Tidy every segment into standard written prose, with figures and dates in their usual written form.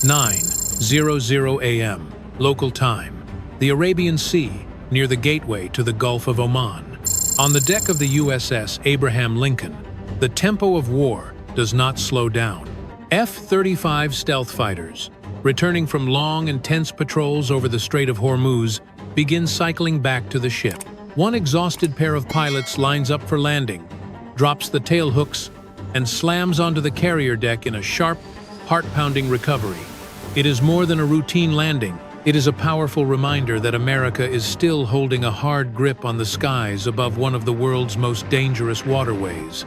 9:00 a.m. local time, the Arabian Sea, near the gateway to the Gulf of Oman. On the deck of the USS Abraham Lincoln, the tempo of war does not slow down. F-35 stealth fighters, returning from long, intense patrols over the Strait of Hormuz, begin cycling back to the ship. One exhausted pair of pilots lines up for landing, drops the tail hooks, and slams onto the carrier deck in a sharp, heart-pounding recovery. It is more than a routine landing. It is a powerful reminder that America is still holding a hard grip on the skies above one of the world's most dangerous waterways.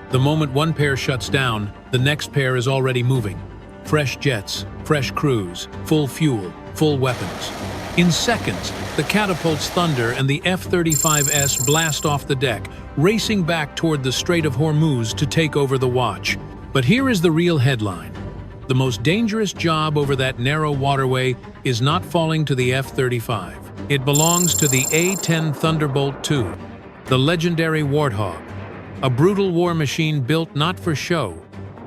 The moment one pair shuts down, the next pair is already moving. Fresh jets, fresh crews, full fuel, full weapons. In seconds, the catapults thunder and the F-35S blast off the deck, racing back toward the Strait of Hormuz to take over the watch. But here is the real headline. The most dangerous job over that narrow waterway is not falling to the F-35. It belongs to the A-10 Thunderbolt II, the legendary Warthog, a brutal war machine built not for show,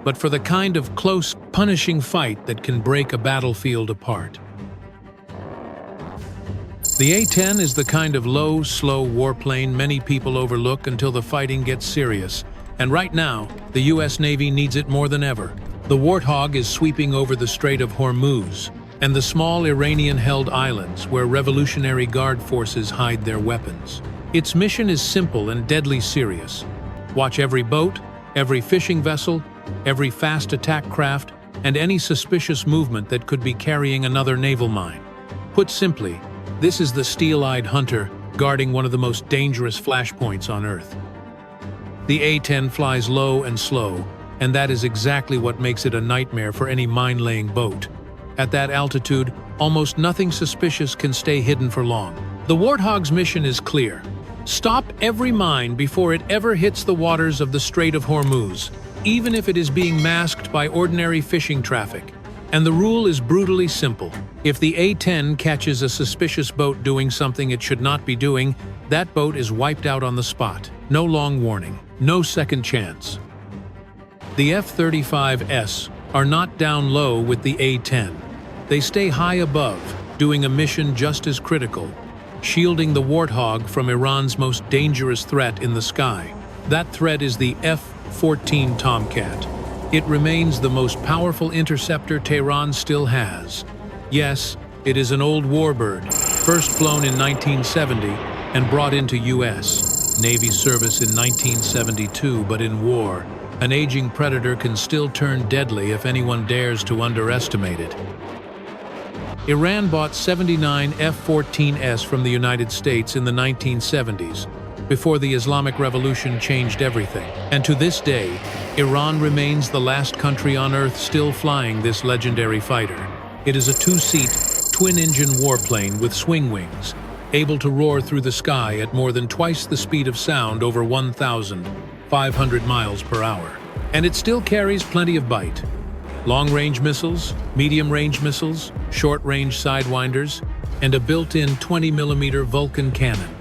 but for the kind of close, punishing fight that can break a battlefield apart. The A-10 is the kind of low, slow warplane many people overlook until the fighting gets serious, and right now, the U.S. Navy needs it more than ever. The Warthog is sweeping over the Strait of Hormuz and the small Iranian-held islands where Revolutionary Guard forces hide their weapons. Its mission is simple and deadly serious. Watch every boat, every fishing vessel, every fast attack craft, and any suspicious movement that could be carrying another naval mine. Put simply, this is the steel-eyed hunter guarding one of the most dangerous flashpoints on Earth. The A-10 flies low and slow, and that is exactly what makes it a nightmare for any mine-laying boat. At that altitude, almost nothing suspicious can stay hidden for long. The Warthog's mission is clear. Stop every mine before it ever hits the waters of the Strait of Hormuz, even if it is being masked by ordinary fishing traffic. And the rule is brutally simple. If the A-10 catches a suspicious boat doing something it should not be doing, that boat is wiped out on the spot. No long warning, no second chance. The F-35S are not down low with the A-10. They stay high above, doing a mission just as critical, shielding the Warthog from Iran's most dangerous threat in the sky. That threat is the F-14 Tomcat. It remains the most powerful interceptor Tehran still has. Yes, it is an old warbird, first flown in 1970 and brought into U.S. Navy service in 1972, but in war, an aging predator can still turn deadly if anyone dares to underestimate it. Iran bought 79 F-14s from the United States in the 1970s, before the Islamic Revolution changed everything. And to this day, Iran remains the last country on Earth still flying this legendary fighter. It is a two-seat, twin-engine warplane with swing wings, able to roar through the sky at more than twice the speed of sound over 1,500 miles per hour. And it still carries plenty of bite. Long-range missiles, medium-range missiles, short-range sidewinders, and a built-in 20mm Vulcan cannon.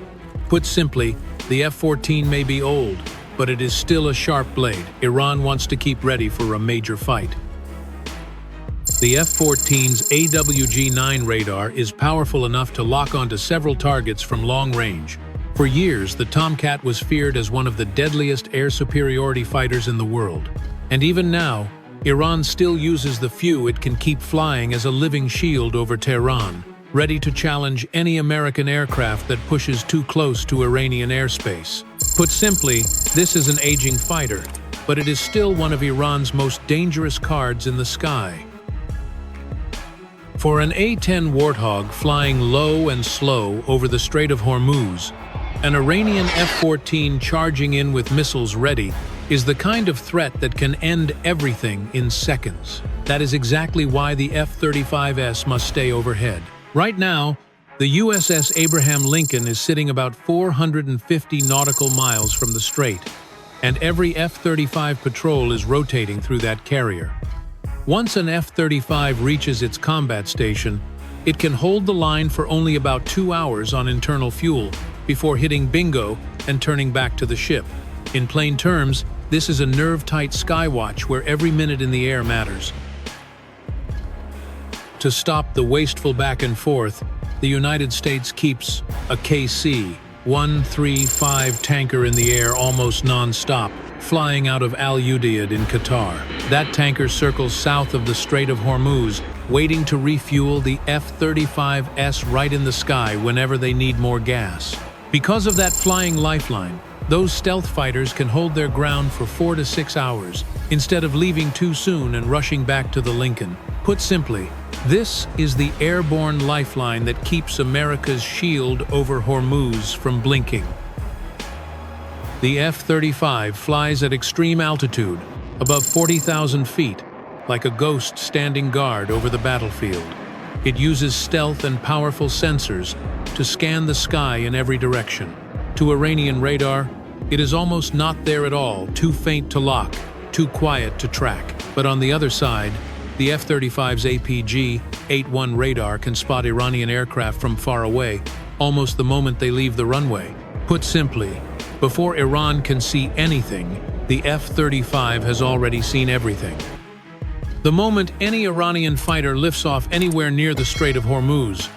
Put simply, the F-14 may be old, but it is still a sharp blade Iran wants to keep ready for a major fight. The F-14's AWG-9 radar is powerful enough to lock onto several targets from long range. For years, the Tomcat was feared as one of the deadliest air superiority fighters in the world. And even now, Iran still uses the few it can keep flying as a living shield over Tehran, ready to challenge any American aircraft that pushes too close to Iranian airspace. Put simply, this is an aging fighter, but it is still one of Iran's most dangerous cards in the sky. For an A-10 Warthog flying low and slow over the Strait of Hormuz, an Iranian F-14 charging in with missiles ready is the kind of threat that can end everything in seconds. That is exactly why the F-35S must stay overhead. Right now, the USS Abraham Lincoln is sitting about 450 nautical miles from the Strait, and every F-35 patrol is rotating through that carrier. Once an F-35 reaches its combat station, it can hold the line for only about 2 hours on internal fuel before hitting bingo and turning back to the ship. In plain terms, this is a nerve-tight skywatch where every minute in the air matters. To stop the wasteful back and forth, the United States keeps a KC-135 tanker in the air almost non-stop, flying out of Al Udeid in Qatar. That tanker circles south of the Strait of Hormuz, waiting to refuel the F-35s right in the sky whenever they need more gas. Because of that flying lifeline, those stealth fighters can hold their ground for 4 to 6 hours, instead of leaving too soon and rushing back to the Lincoln. Put simply, this is the airborne lifeline that keeps America's shield over Hormuz from blinking. The F-35 flies at extreme altitude, above 40,000 feet, like a ghost standing guard over the battlefield. It uses stealth and powerful sensors to scan the sky in every direction. To Iranian radar, it is almost not there at all, too faint to lock, too quiet to track. But on the other side, the F-35's APG-81 radar can spot Iranian aircraft from far away, almost the moment they leave the runway. Put simply, before Iran can see anything, the F-35 has already seen everything. The moment any Iranian fighter lifts off anywhere near the Strait of Hormuz,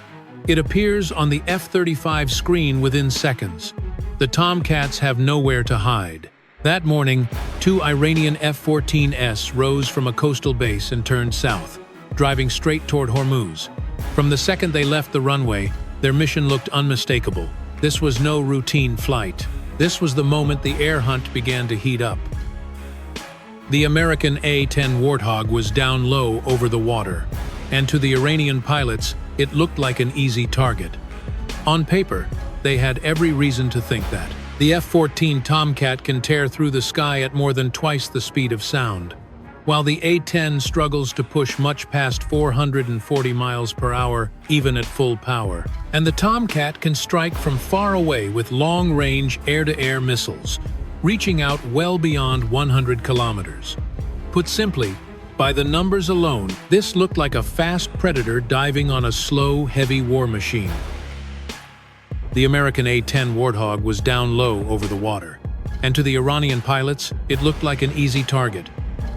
it appears on the F-35 screen within seconds. The Tomcats have nowhere to hide. That morning, 2 Iranian F-14s rose from a coastal base and turned south, driving straight toward Hormuz. From the second they left the runway, their mission looked unmistakable. This was no routine flight. This was the moment the air hunt began to heat up. The American A-10 Warthog was down low over the water, and to the Iranian pilots, it looked like an easy target. On paper, they had every reason to think that. The F-14 Tomcat can tear through the sky at more than twice the speed of sound, while the A-10 struggles to push much past 440 miles per hour, even at full power. And the Tomcat can strike from far away with long-range air-to-air missiles, reaching out well beyond 100 kilometers. Put simply, by the numbers alone, this looked like a fast predator diving on a slow, heavy war machine. The American A-10 Warthog was down low over the water, and to the Iranian pilots, it looked like an easy target.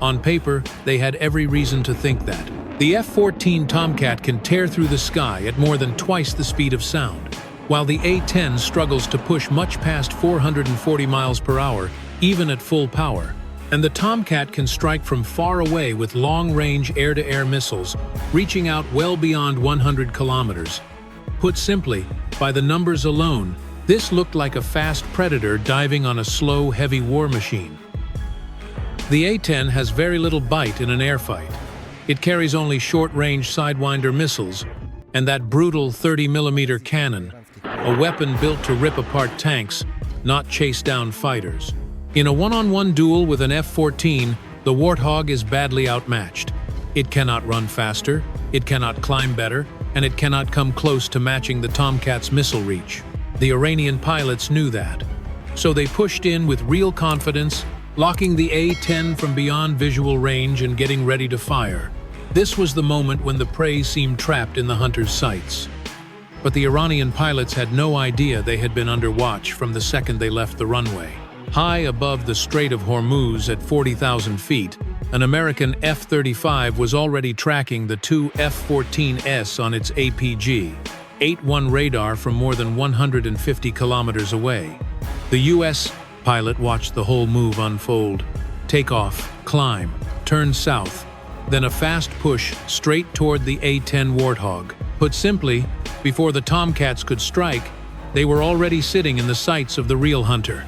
On paper, they had every reason to think that. The F-14 Tomcat can tear through the sky at more than twice the speed of sound, while the A-10 struggles to push much past 440 miles per hour, even at full power. And the Tomcat can strike from far away with long-range air-to-air missiles, reaching out well beyond 100 kilometers. Put simply, by the numbers alone, this looked like a fast predator diving on a slow, heavy war machine. The A-10 has very little bite in an airfight. It carries only short-range Sidewinder missiles, and that brutal 30mm cannon, a weapon built to rip apart tanks, not chase down fighters. In a one-on-one duel with an F-14, the Warthog is badly outmatched. It cannot run faster, it cannot climb better, and it cannot come close to matching the Tomcat's missile reach. The Iranian pilots knew that, so they pushed in with real confidence, locking the A-10 from beyond visual range and getting ready to fire. This was the moment when the prey seemed trapped in the hunter's sights. But the Iranian pilots had no idea they had been under watch from the second they left the runway. High above the Strait of Hormuz at 40,000 feet, an American F-35 was already tracking the 2 F-14s on its APG-81 radar from more than 150 kilometers away. The U.S. pilot watched the whole move unfold. Take off, climb, turn south, then a fast push straight toward the A-10 Warthog. Put simply, before the Tomcats could strike, they were already sitting in the sights of the real hunter.